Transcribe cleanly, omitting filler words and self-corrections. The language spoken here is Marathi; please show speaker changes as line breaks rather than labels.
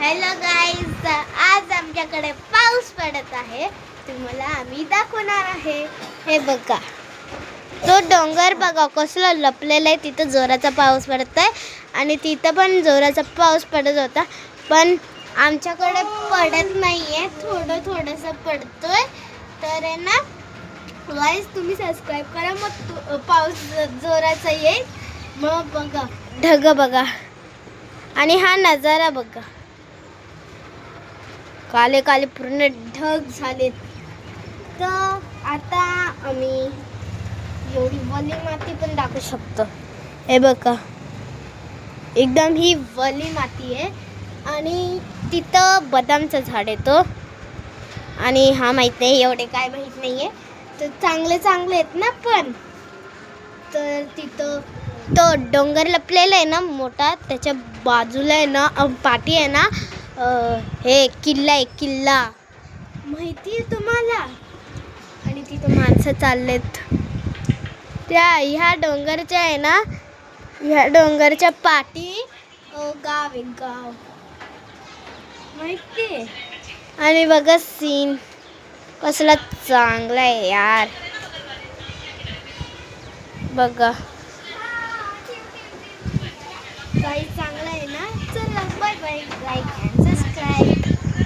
हॅलो गाईज, आज आमच्याकडे पाऊस पडत आहे. तुम्हाला आम्ही दाखवणार आहे. हे बघा, तो डोंगर बघा कसला लपलेला आहे. तिथं जोराचा पाऊस पडत आहे आणि तिथं पण जोराचा पाऊस पडत होता, पण आमच्याकडे पडत नाहीये. थोडंसं पडतोय. तर आहे ना गाईज, तुम्ही सबस्क्राईब करा, मग पाऊस जोराचा येईल. मग बघा ढग बघा आणि हा नजारा बघा. काले काले पूर्ण ढग झालेत. तर आता आम्ही एवढी वली माती पण दाखवू शकतो. हे बघा, एकदम ही वली माती आहे आणि तिथं बदामचं झाड येतो. आणि हा माहित नाही, एवढे काय माहित नाहीये. तर चांगले आहेत ना. पण तर तिथं तो डोंगर लपलेला आहे ना मोठा, त्याच्या बाजूला आहे ना पाठी आहे ना हे किल्ला माहिती आहे तुम्हाला. आणि तिथं माणसं चाललेत. ह्या डोंगरच्या आहे ना, ह्या डोंगरच्या पाठी गाव माहिती आहे. आणि बघा सीन कसला चांगला आहे यार. बघा काही